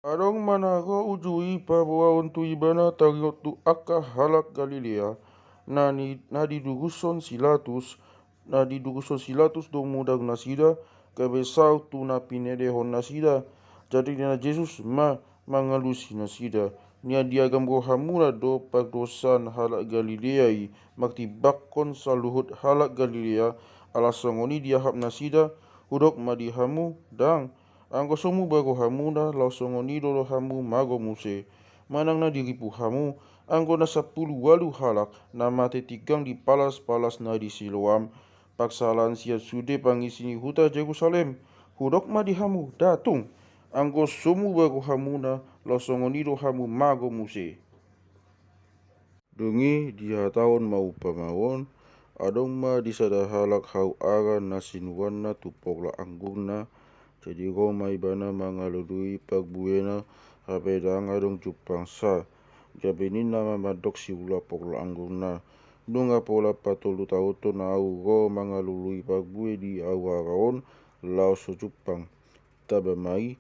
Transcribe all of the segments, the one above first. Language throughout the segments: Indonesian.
Adong manago ujui pabuwa untu ibana tagiot tu akka halak Galilea na diduguson silatus do mudag nasida kabesau tu na pinedehon nasida jadi na Jesus mangalusi nasida nia diagam go hamura do pagdosan halak Galilea i maktibakon saluhut halak Galilea alasongoni diahap nasida hudok madihamu dang anggo somu bago hamu na lausongoni do hamu mago muse manang na diripu hamu anggo na 10 halak na mate tigang di palas-palas na di Siloam paksalan sia sude pangisini huta Jerusalem hudok madihamu datung anggo somu bago hamu na lausongoni do hamu mago muse dungi dia tahun mau pamawon adong ma disada halak hau ara na sinuan na tupok la anggur na jadi Roma ibana mangalului pagbuena habedang adong cupang sa jabenin nama madok si ula pokla anggurna dunga pola patolu tauto na au ro mangalului pagbue di awaraon lao so cupang tabamai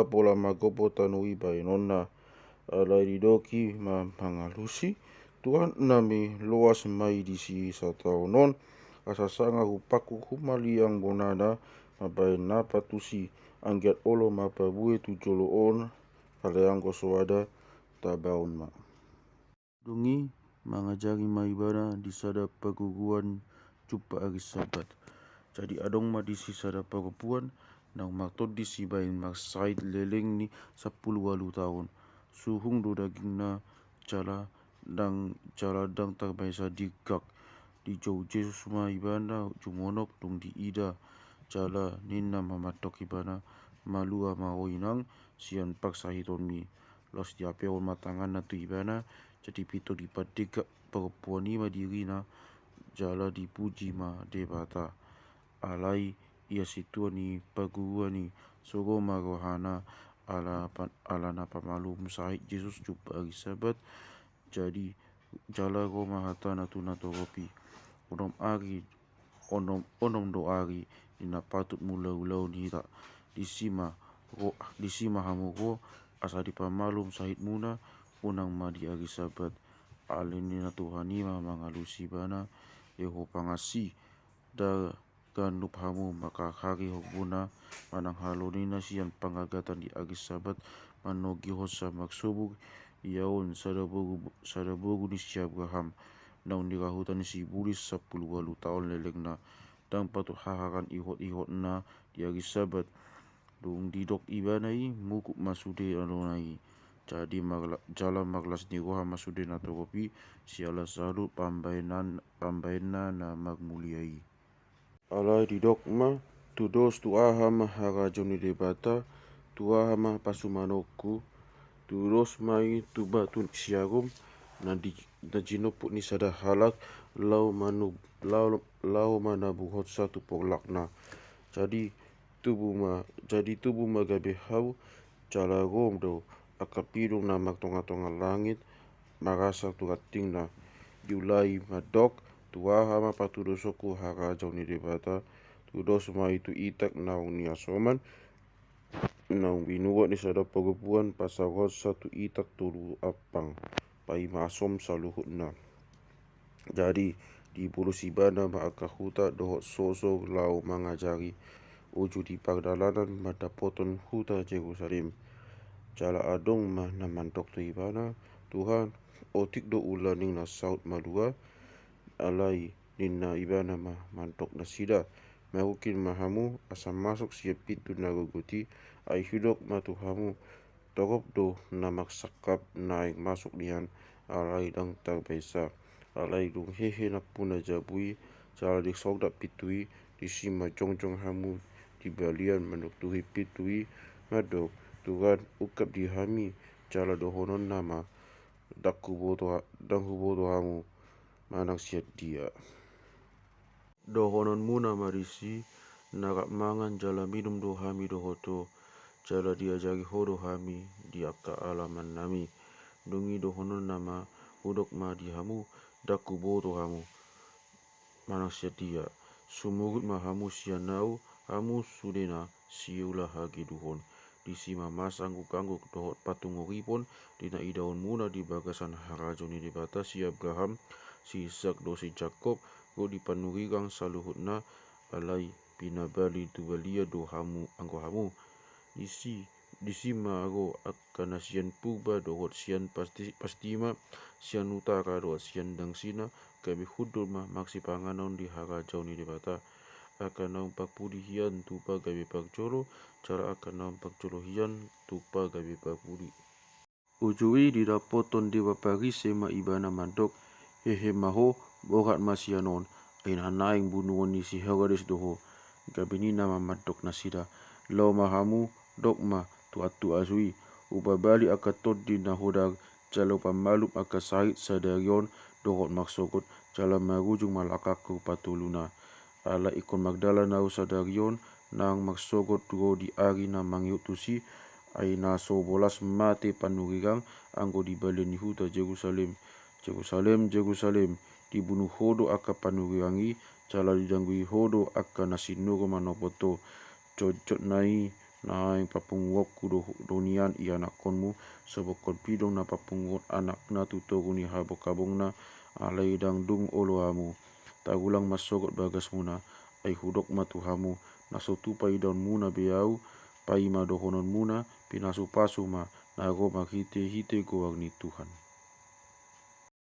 pola magopo tanui bainonna alai didoki mangalusi Tuhan nami luas mai disi sataunon asasanga hupaku humaliang bonada mabai napa tusi anggiat olo mapabue tu joloon kaleang kosoada tabaun ma dungi mangajari maibara di sada paguguan cupa ari sabat jadi adong ma disi sada pagupuan nang maktod disi bain maksait leleng ni 10 tahun suhung do daging na cala dang tarbaisa digak di jau Jesus ma ibana jumonok tung di ida cala ninna mamatok ibana malua maoinang sian paksa hiton mi los diape on matangan na tu ibana jadi pito di padega perempuan ma diri na jala dipuji ma debata alai ia situa ni pagua ni sogo marohana ala na pamalu musahid Jesus cuba ari sabat jadi jala Roma hata na tuna toropi onom do ari ina patut mulau-lau nira disima hamuko asa di pamalum sahid muna unang madi ari sabat alini na Tuhani mangalusi bana Yeho pangasi da ganup hamu maka hari hokbuna manang halonina sian pangagatan di ari sabat manogi hosa maksubuk iaon sadabogu ni si Abraham naun dirahutan si bulis 10 tahun leleng na dang patut hahakan ihot na di ari sabat dung didok ibanai mukuk masude alonai jadi jala maglas ni roha masude na toropi siala salut pambaina na magmuliai alai didok ma tudos tu ahama harajon ni debata tu ahama pasumanoku tudos mai tu batun siarum na jinopuk ni sada halak lau manabuhot satu polakna jadi tubuh magabe hau cala rom do akapidung na magtonga-tonga langit marasa turating na diulai madok tuaha mapatudosoku harajau ni debata tudos mai tu itak naung ni asoman naung binuwa ni sada pagupuan pasawat satu itak tulu apang pai masom saluhut na jadi di bulu sibana maakahuta dohot sosok lau mangajari uju di pagdalanan madapoton huta Jerusalem jala adong mah na mantok tu ibana Tuhan otik do ulaning na saut malua alai ninna ibana mah mantok na sida mahukin mahamu asam masuk siap pintu nagoguti ai hidok matuhamu togop do na maksakap naik masuk nian alai dang tarbesa alai dung hehe na puna jabui jala di sogdak pitui disima jongjong hamu di balian menuktuhi pitui madok Tuhan ukap dihami jala dohonon nama dang huboto hamu manang siat dia dohonon muna marisi narak mangan jala minum do hami dohoto jala diajari hodo hami diaka alaman nami dungi dohonon nama hudok ma dihamu daku boto hamu manang siat dia sumurut ma hamu sianau hamu sudena siulah hagi duhon disima masang kangguk dohot patungoripun dina idaun muna di bagasan harajo ni debata si Abraham si Ishak do si Jakob go dipanurigang saluhutna alai pinabali tu balia do hamu anggo hamu disima ago akana sian purba dohot sian pastima sian utara dohot sian dangsina kami hudul maksi panganon di harajau ni debata akan nampak pudihian tupa gabe pagcolo cara akan nampak colohian tupa gabe pagpudi ujui didapoton dewa parise ma ibana mandok hehe maho borat masianon ain hanaing bunuon ni si Herodes doho gabinina mamadok nasida lo mahamu dokma tu atu azui ubabali akatot di nahodar calo pamalup akasait sadarion dohot maksogot cala marujung malakaku patuluna ala ikon Magdala nau sadarion nang magsogot go di ari na mangiutusi ay naso bolas mate panurigang anggo di balen Yehuda Jerusalem dibunuh hodo aka panurigangi cala didanggui hodo aka nasinuro manopoto cocot nai papunguok kudo donian i anakonmu sebokon pidong na papunguok anak na tutoguni habokabong na alai dangdung oloamu tagulang masogot bagas muna ay hudok matuhamu nasotu paidaun muna beau paima dohonon muna pinasu pasu ma nago maghite hite goang ni Tuhan.